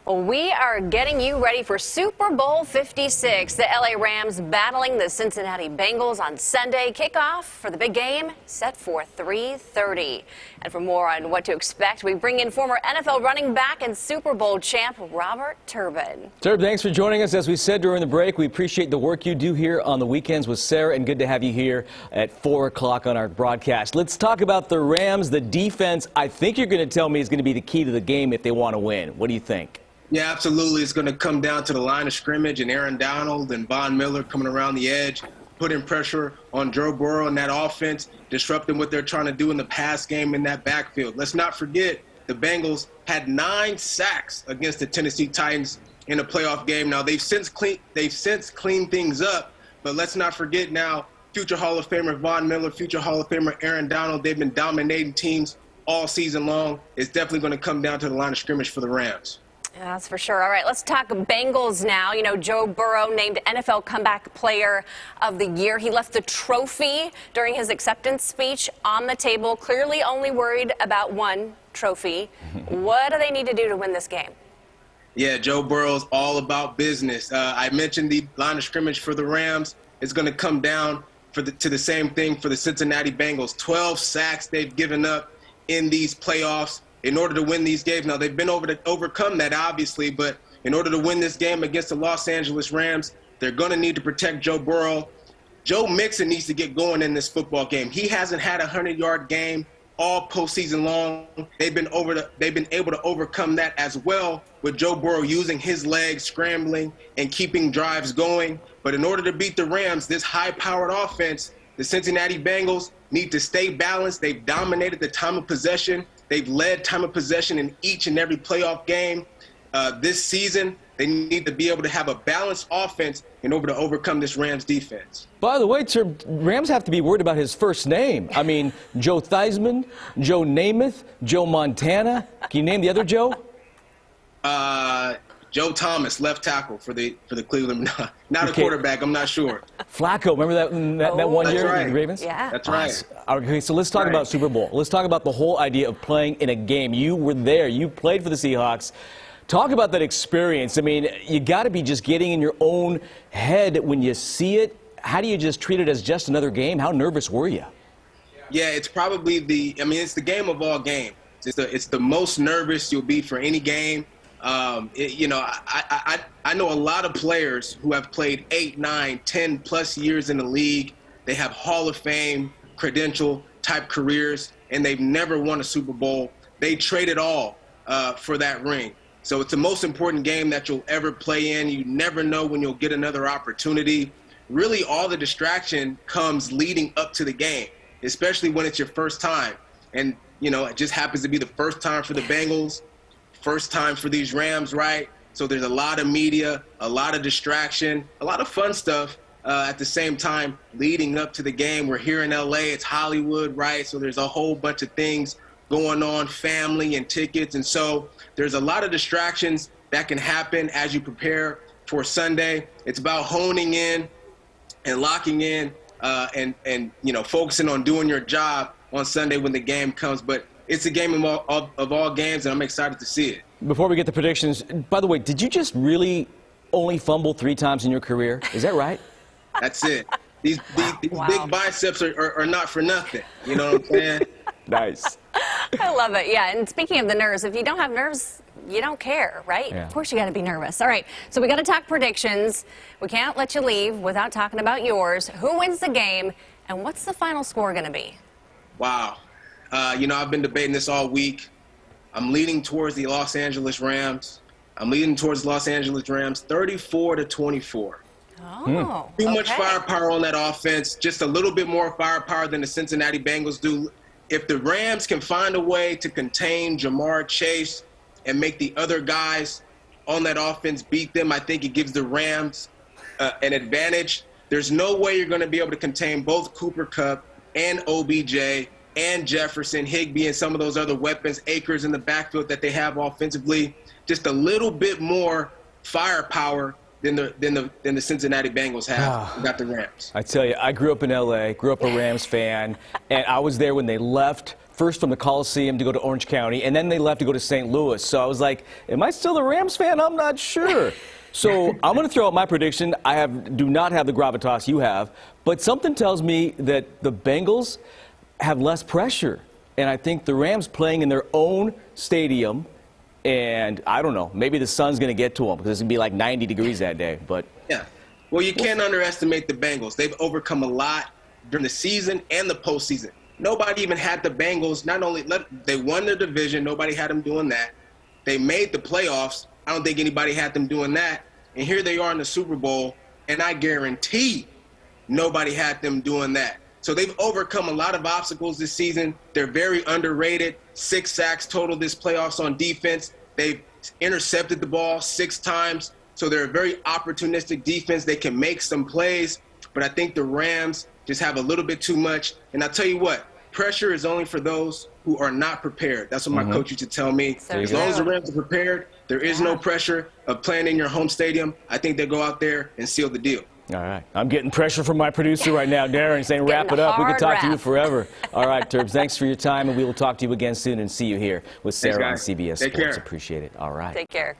Well, we are getting you ready for Super Bowl 56. The LA Rams battling the Cincinnati Bengals on Sunday. Kickoff for the big game set for 3:30. And for more on what to expect, we bring in former NFL running back and Super Bowl champ Robert Turbin. Turb, thanks for joining us. As we said during the break, we appreciate the work you do here on the weekends with Sarah, and good to have you here at 4 o'clock on our broadcast. Let's talk about the Rams. The defense, I think you're going to tell me, is going to be the key to the game if they want to win. What do you think? Yeah, absolutely. It's going to come down to the line of scrimmage and Aaron Donald and Von Miller coming around the edge, putting pressure on Joe Burrow and that offense, disrupting what they're trying to do in the pass game in that backfield. Let's not forget the Bengals had 9 sacks against the Tennessee Titans in a playoff game. Now, they've since cleaned things up, but let's not forget now future Hall of Famer Von Miller, future Hall of Famer Aaron Donald. They've been dominating teams all season long. It's definitely going to come down to the line of scrimmage for the Rams. Yeah, that's for sure. All right, let's talk Bengals now. You know, Joe Burrow named NFL Comeback Player of the Year. He left the trophy during his acceptance speech on the table, clearly only worried about one trophy. What do they need to do to win this game? Yeah, Joe Burrow's all about business. I mentioned the line of scrimmage for the Rams. It's going to come down to the same thing for the Cincinnati Bengals. 12 sacks they've given up in these playoffs in order to win these games. Now, they've been able to overcome that, obviously, but in order to win this game against the Los Angeles Rams, they're going to need to protect Joe Burrow. Joe Mixon needs to get going in this football game. He hasn't had a 100-yard game all postseason long. They've been able to overcome that as well with Joe Burrow using his legs, scrambling, and keeping drives going. But in order to beat the Rams, this high-powered offense, the Cincinnati Bengals need to stay balanced. They've dominated the time of possession. They've led time of possession in each and every playoff game this season. They need to be able to have a balanced offense in order to overcome this Rams defense. By the way, sir, Rams have to be worried about his first name. I mean, Joe Theismann, Joe Namath, Joe Montana. Can you name the other Joe? Joe Thomas, left tackle for the Cleveland. Not a quarterback, I'm not sure. Flacco, remember that one year right. with the Ravens? Yeah. That's right. Okay, so let's talk about Super Bowl. Let's talk about the whole idea of playing in a game. You were there. You played for the Seahawks. Talk about that experience. I mean, you got to be just getting in your own head when you see it. How do you just treat it as just another game? How nervous were you? Yeah, it's probably it's the game of all games. It's the most nervous you'll be for any game. I know a lot of players who have played 8, 9, 10 plus years in the league. They have Hall of Fame credential type careers, and they've never won a Super Bowl. They trade it all for that ring. So it's the most important game that you'll ever play in. You never know when you'll get another opportunity. Really, all the distraction comes leading up to the game, especially when it's your first time. And, it just happens to be the first time for the Bengals. First time for these Rams, right? So there's a lot of media, a lot of distraction, a lot of fun stuff at the same time leading up to the game. We're here in LA, it's Hollywood, right? So there's a whole bunch of things going on, family and tickets. And so there's a lot of distractions that can happen as you prepare for Sunday. It's about honing in and locking in and focusing on doing your job on Sunday when the game comes. But it's a game of all games, and I'm excited to see it. Before we get the predictions, by the way, did you just really only fumble 3 times in your career? Is that right? That's it. These big biceps are not for nothing. You know what I'm saying? Nice. I love it. Yeah, and speaking of the nerves, if you don't have nerves, you don't care, right? Yeah. Of course you got to be nervous. All right, so we got to talk predictions. We can't let you leave without talking about yours. Who wins the game, and what's the final score going to be? Wow. I've been debating this all week. I'm leaning towards the Los Angeles Rams. 34-24. Oh, Too much firepower on that offense, just a little bit more firepower than the Cincinnati Bengals do. If the Rams can find a way to contain Jamar Chase and make the other guys on that offense beat them, I think it gives the Rams an advantage. There's no way you're going to be able to contain both Cooper Kupp and OBJ and Jefferson, Higbee, and some of those other weapons, Akers in the backfield that they have offensively. Just a little bit more firepower than the Cincinnati Bengals have. We got the Rams. I tell you, I grew up in L.A., grew up a Rams fan, and I was there when they left first from the Coliseum to go to Orange County, and then they left to go to St. Louis. So I was like, am I still a Rams fan? I'm not sure. So I'm going to throw out my prediction. I do not have the gravitas you have, but something tells me that the Bengals have less pressure. And I think the Rams playing in their own stadium, and I don't know, maybe the sun's going to get to them because it's going to be like 90 degrees that day. But yeah, well, you can't underestimate the Bengals. They've overcome a lot during the season and the postseason. Nobody even had the Bengals. Not only they won their division, nobody had them doing that. They made the playoffs. I don't think anybody had them doing that. And here they are in the Super Bowl, and I guarantee nobody had them doing that. So they've overcome a lot of obstacles this season. They're very underrated. 6 sacks total this playoffs on defense. They've intercepted the ball 6 times. So they're a very opportunistic defense. They can make some plays, but I think the Rams just have a little bit too much. And I'll tell you what, pressure is only for those who are not prepared. That's what my coach used to tell me. So as long as the Rams are prepared, there is no pressure of playing in your home stadium. I think they go out there and seal the deal. all right. I'm getting pressure from my producer right now, Darren, saying wrap it up. We could talk to you forever. All right, Turbs, thanks for your time, and we will talk to you again soon and see you here with Sarah on CBS Sports. Take care. Appreciate it. All right. Take care.